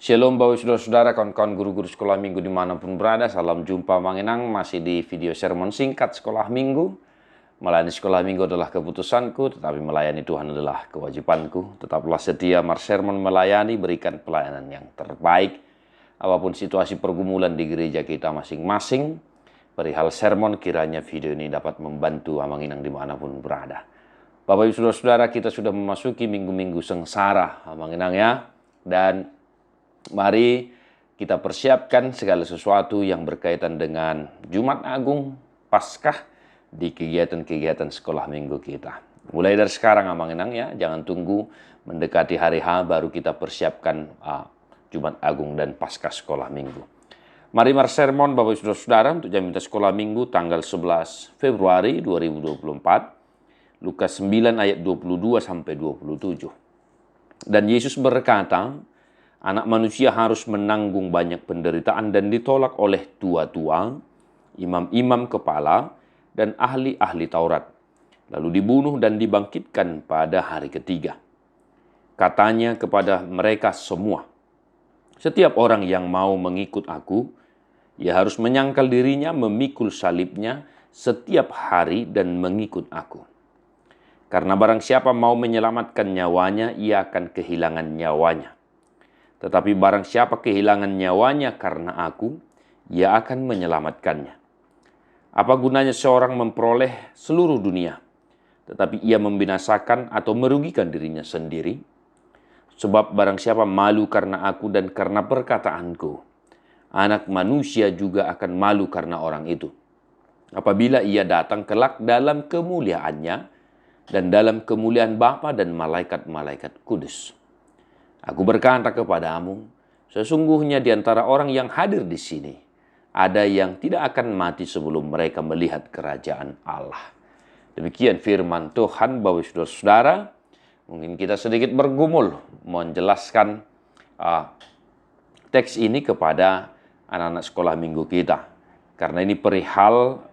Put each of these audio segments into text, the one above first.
Shalom Bapak Saudara-saudara, kawan-kawan guru-guru sekolah minggu dimanapun berada. Salam jumpa mengenang, masih di video sermon singkat sekolah minggu. Melayani sekolah minggu adalah keputusanku, tetapi melayani Tuhan adalah kewajibanku. Tetaplah setia, Mar Sermon melayani, berikan pelayanan yang terbaik. Apapun situasi pergumulan di gereja kita masing-masing, perihal sermon, kiranya video ini dapat membantu Amanginang dimanapun berada. Bapak Ibu Saudara-saudara, kita sudah memasuki minggu-minggu sengsara Amanginang ya. Dan mari kita persiapkan segala sesuatu yang berkaitan dengan Jumat Agung, Paskah di kegiatan-kegiatan sekolah minggu kita. Mulai dari sekarang Amanginang ya, jangan tunggu mendekati hari H baru kita persiapkan Jumat Agung dan Paskah sekolah minggu. Mari Mar Sermon Bapak Ibu Saudara untuk jam minta sekolah minggu tanggal 11 Februari 2024. Lukas 9 ayat 22 sampai 27. Dan Yesus berkata, Anak manusia harus menanggung banyak penderitaan dan ditolak oleh tua-tua, imam-imam kepala, dan ahli-ahli Taurat. Lalu dibunuh dan dibangkitkan pada hari ketiga. Katanya kepada mereka semua, setiap orang yang mau mengikut aku, ia harus menyangkal dirinya, memikul salibnya setiap hari dan mengikut aku. Karena barang siapa mau menyelamatkan nyawanya, ia akan kehilangan nyawanya. Tetapi barang siapa kehilangan nyawanya karena aku, ia akan menyelamatkannya. Apa gunanya seorang memperoleh seluruh dunia, tetapi ia membinasakan atau merugikan dirinya sendiri? Sebab barang siapa malu karena aku dan karena perkataanku, Anak manusia juga akan malu karena orang itu. Apabila ia datang kelak dalam kemuliaannya dan dalam kemuliaan Bapa dan malaikat-malaikat kudus. Aku berkata kepadamu, sesungguhnya di antara orang yang hadir di sini, ada yang tidak akan mati sebelum mereka melihat kerajaan Allah. Demikian firman Tuhan, Bapak Saudara-saudara. Mungkin kita sedikit bergumul menjelaskan teks ini kepada anak-anak sekolah minggu kita. Karena ini perihal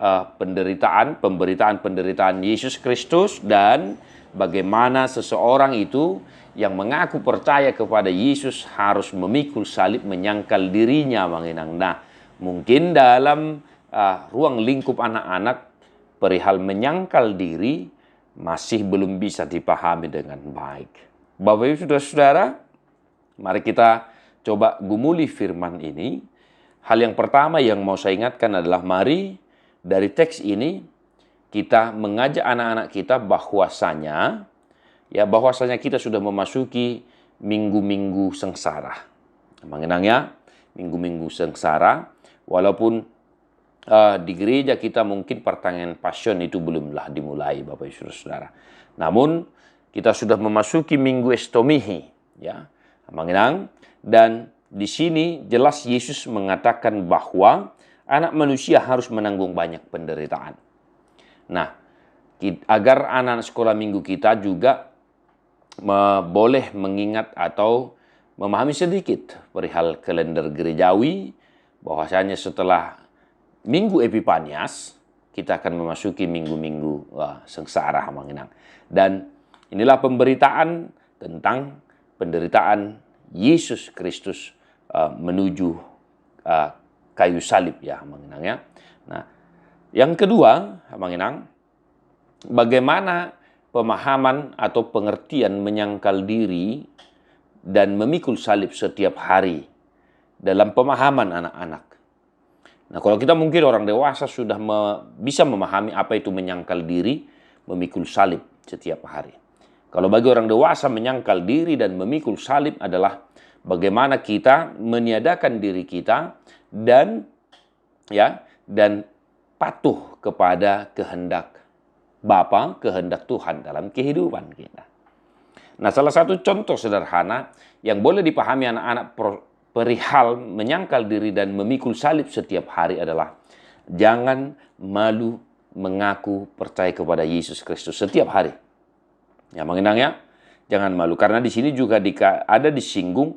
pemberitaan Yesus Kristus dan bagaimana seseorang itu yang mengaku percaya kepada Yesus harus memikul salib, menyangkal dirinya Amanginang. Nah, mungkin dalam ruang lingkup anak-anak perihal menyangkal diri masih belum bisa dipahami dengan baik. Bapak Ibu Saudara-saudara, mari kita coba gumuli firman ini. Hal yang pertama yang mau saya ingatkan adalah mari dari teks ini kita mengajak anak-anak kita bahwasanya kita sudah memasuki minggu-minggu sengsara. Mengenangnya minggu-minggu sengsara, walaupun di gereja kita mungkin pertengahan Passion itu belumlah dimulai Bapak Ibu Saudara. Namun kita sudah memasuki minggu Estomihi ya. Mengenang, dan di sini jelas Yesus mengatakan bahwa anak manusia harus menanggung banyak penderitaan. Nah, agar anak sekolah minggu kita juga boleh mengingat atau memahami sedikit perihal kalender gerejawi, bahwasanya setelah minggu Epifanias kita akan memasuki minggu-minggu sengsara Amanginang. Dan inilah pemberitaan tentang penderitaan Yesus Kristus menuju kayu salib ya Amanginang ya. Nah, yang kedua Amanginang, bagaimana pemahaman atau pengertian menyangkal diri dan memikul salib setiap hari dalam pemahaman anak-anak. Nah, kalau kita mungkin orang dewasa sudah bisa memahami apa itu menyangkal diri, memikul salib setiap hari. Kalau bagi orang dewasa menyangkal diri dan memikul salib adalah bagaimana kita meniadakan diri kita dan patuh kepada kehendak Bapa, kehendak Tuhan dalam kehidupan kita. Nah, salah satu contoh sederhana yang boleh dipahami anak-anak perihal menyangkal diri dan memikul salib setiap hari adalah jangan malu mengaku percaya kepada Yesus Kristus setiap hari. Ya, mengenang ya, jangan malu. Karena di sini juga ada disinggung,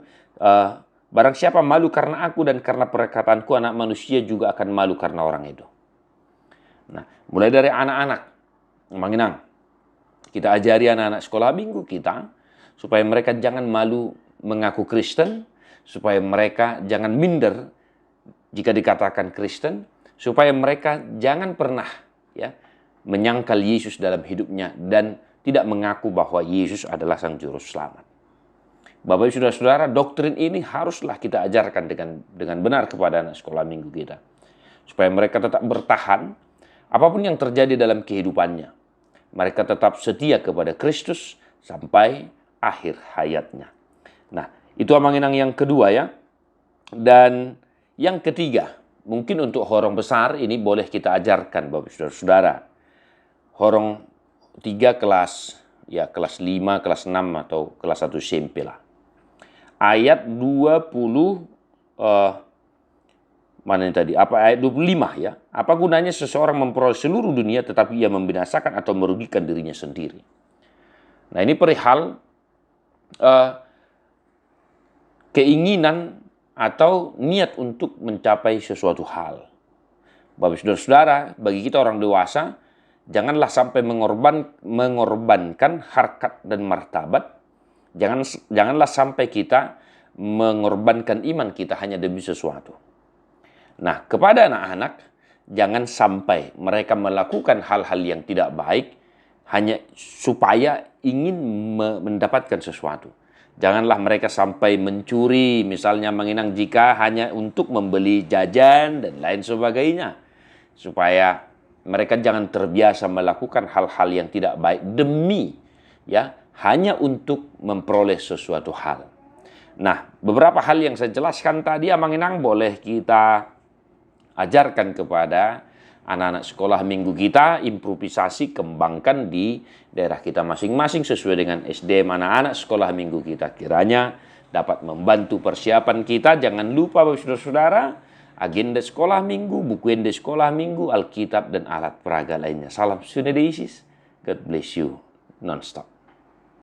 barang siapa malu karena aku dan karena perkataanku, anak manusia juga akan malu karena orang itu. Nah, mulai dari anak-anak. Mengenang, kita ajari anak-anak sekolah minggu kita supaya mereka jangan malu mengaku Kristen, supaya mereka jangan minder jika dikatakan Kristen, supaya mereka jangan pernah ya menyangkal Yesus dalam hidupnya dan tidak mengaku bahwa Yesus adalah Sang Juru Selamat. Bapak Ibu Saudara-saudara, doktrin ini haruslah kita ajarkan dengan benar kepada anak sekolah minggu kita. Supaya mereka tetap bertahan, apapun yang terjadi dalam kehidupannya. Mereka tetap setia kepada Kristus sampai akhir hayatnya. Nah, itu amanginang yang kedua ya. Dan yang ketiga, mungkin untuk horong besar ini boleh kita ajarkan Bapak Saudara-saudara. Horong 3 kelas, ya kelas 5, kelas 6 atau kelas 1 SMP lah. Ayat 20, mana ini tadi? Ayat 25 ya. Apa gunanya seseorang memperoleh seluruh dunia tetapi ia membinasakan atau merugikan dirinya sendiri? Nah ini perihal keinginan atau niat untuk mencapai sesuatu hal. Bapak saudara-saudara, bagi kita orang dewasa, janganlah sampai mengorbankan harkat dan martabat. Janganlah sampai kita mengorbankan iman kita hanya demi sesuatu. Nah, kepada anak-anak, jangan sampai mereka melakukan hal-hal yang tidak baik hanya supaya ingin mendapatkan sesuatu. Janganlah mereka sampai mencuri, misalnya menginang jika hanya untuk membeli jajan dan lain sebagainya. Supaya mereka jangan terbiasa melakukan hal-hal yang tidak baik demi ya hanya untuk memperoleh sesuatu hal. Nah, beberapa hal yang saya jelaskan tadi amanginang boleh kita ajarkan kepada anak-anak sekolah minggu kita, improvisasi kembangkan di daerah kita masing-masing sesuai dengan SDM anak-anak sekolah minggu kita. Kiranya dapat membantu persiapan kita. Jangan lupa Bapak Saudara-saudara, agenda sekolah minggu, buku ende sekolah minggu, Alkitab dan alat peraga lainnya. Salam Sunedeisis. God bless you non-stop.